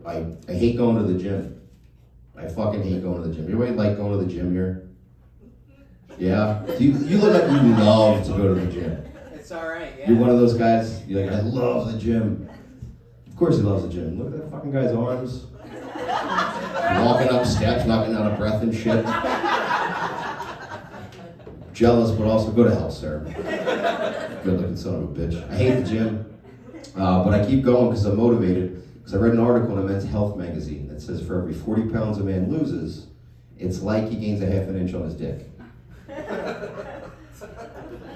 I hate going to the gym. I fucking hate going to the gym. Anybody like going to the gym here? Yeah? You look like you love to go to the gym. It's alright, yeah. You're one of those guys, you're like, I love the gym. Of course he loves the gym. Look at that fucking guy's arms. Walking up steps, not getting out of breath and shit. Jealous, but also go to hell, sir. Good looking son of a bitch. I hate the gym, but I keep going because I'm motivated. Because I read an article in a men's health magazine that says for every 40 pounds a man loses, it's like he gains a half an inch on his dick.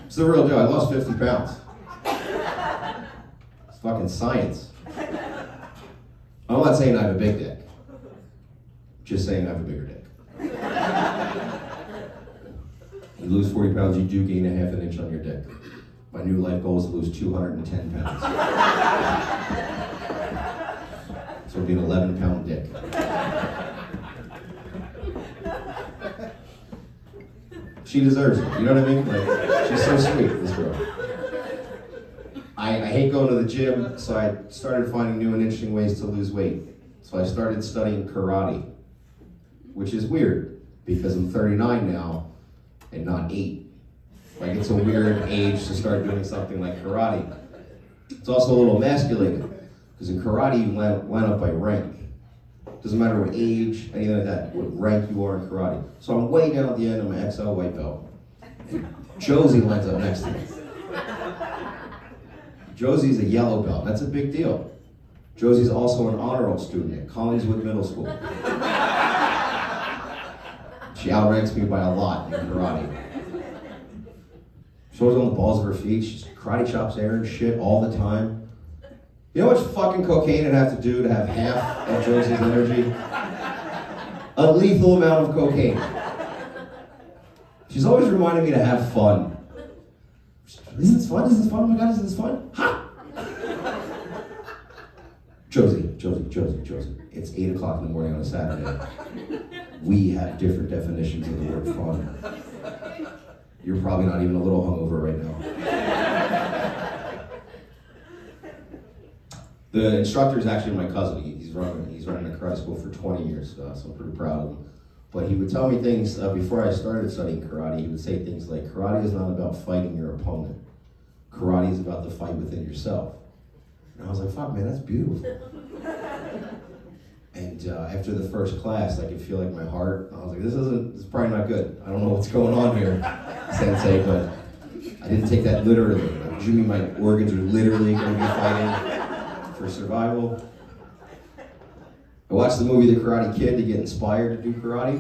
It's the real deal. I lost 50 pounds. It's fucking science. I'm not saying I have a big dick. Just saying I have a bigger dick. You lose 40 pounds, you do gain a half an inch on your dick. My new life goal is to lose 210 pounds. So it'll be an 11-pound dick. She deserves it, you know what I mean? Like, she's so sweet, this girl. I hate going to the gym, so I started finding new and interesting ways to lose weight. So I started studying karate, which is weird, because I'm 39 now, and not 8. Like, it's a weird age to start doing something like karate. It's also a little emasculating, because in karate you line up by rank. Doesn't matter what age, anything like that, what rank you are in karate. So I'm way down at the end of my XL white belt. Josie lines up next to me. Josie's a yellow belt, that's a big deal. Josie's also an honor roll student at Collingswood Middle School. She outranks me by a lot in karate. She's always on the balls of her feet. She karate chops air and shit all the time. You know how much fucking cocaine it'd have to do to have half of Josie's energy? A lethal amount of cocaine. She's always reminding me to have fun. Isn't this fun? Isn't this fun? Oh my God, isn't this fun? Ha! Josie. It's 8 o'clock in the morning on a Saturday. We have different definitions of the word fun. You're probably not even a little hungover right now. The instructor is actually my cousin. He's running a karate school for 20 years, so I'm pretty proud of him. But he would tell me things before I started studying karate. He would say things like, karate is not about fighting your opponent. Karate is about the fight within yourself. And I was like, fuck man, that's beautiful. And after the first class, I could feel like my heart, I was like, this is probably not good. I don't know what's going on here, sensei, but I didn't take that literally. Like, Jimmy, my organs are literally going to be fighting for survival. I watched the movie The Karate Kid to get inspired to do karate,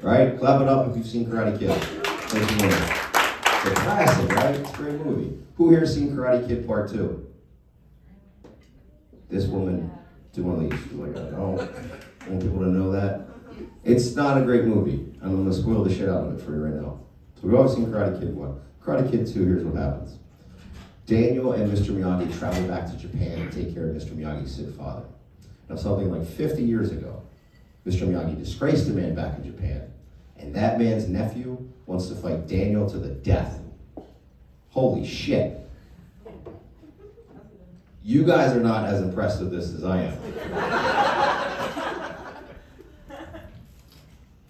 right? Clap it up if you've seen Karate Kid. It's a classic, right? It's a great movie. Who here has seen Karate Kid Part 2? This woman did one of these. She's like, I want people to know that. It's not a great movie. I'm going to spoil the shit out of it for you right now. So we've all seen Karate Kid 1. Karate Kid 2, here's what happens. Daniel and Mr. Miyagi travel back to Japan and take care of Mr. Miyagi's sick father. Now, something like 50 years ago, Mr. Miyagi disgraced a man back in Japan, and that man's nephew wants to fight Daniel to the death. Holy shit. You guys are not as impressed with this as I am.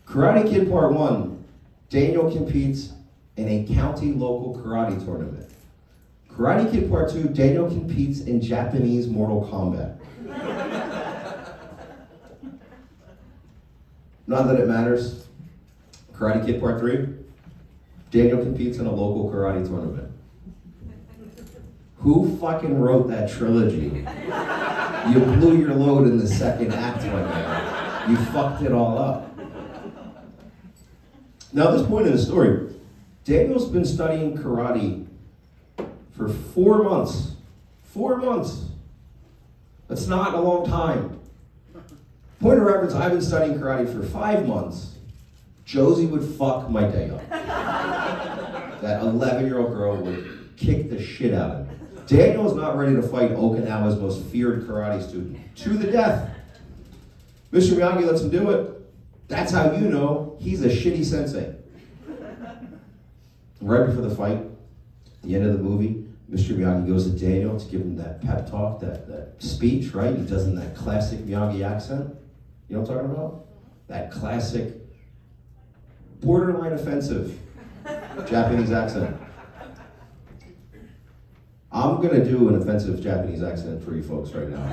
Karate Kid Part 1, Daniel competes in a county local karate tournament. Karate Kid Part 2, Daniel competes in Japanese Mortal Kombat. Not that it matters. Karate Kid Part 3, Daniel competes in a local karate tournament. Who fucking wrote that trilogy? You blew your load in the second act, my man. You fucked it all up. Now, at this point in the story, Daniel's been studying karate for 4 months. 4 months. That's not a long time. Point of reference, I've been studying karate for 5 months. Josie would fuck my day up. That 11-year-old girl would kick the shit out of me. Daniel is not ready to fight Okinawa's most feared karate student to the death. Mr. Miyagi lets him do it. That's how you know he's a shitty sensei. Right before the fight, the end of the movie, Mr. Miyagi goes to Daniel to give him that pep talk, that speech, right? He does in that classic Miyagi accent. You know what I'm talking about? That classic, borderline offensive Japanese accent. I'm gonna do an offensive Japanese accent for you folks right now.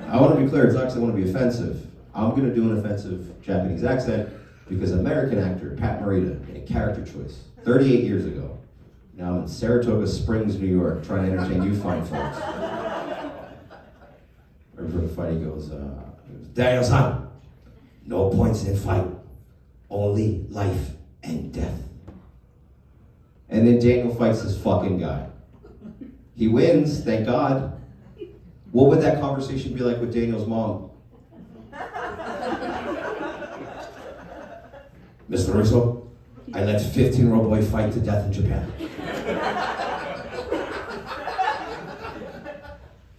I wanna be clear, it's not because I wanna be offensive. I'm gonna do an offensive Japanese accent because American actor Pat Morita made a character choice 38 years ago. Now I'm in Saratoga Springs, New York, trying to entertain you fine folks. Right before the fight, he goes, Daniel-san, no points in fight, only life and death. And then Daniel fights this fucking guy. He wins, thank God. What would that conversation be like with Daniel's mom? Mr. Russo, I let 15-year-old boy fight to death in Japan.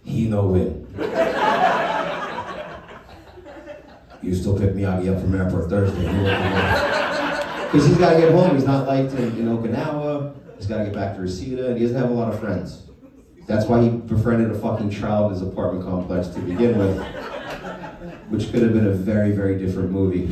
He no win. You still pick Miyagi up from airport Thursday. Because he's got to get home. He's not liked in Okinawa. He's got to get back to Reseda, and he doesn't have a lot of friends. That's why he befriended a fucking child in his apartment complex to begin with, which could have been a very, very different movie.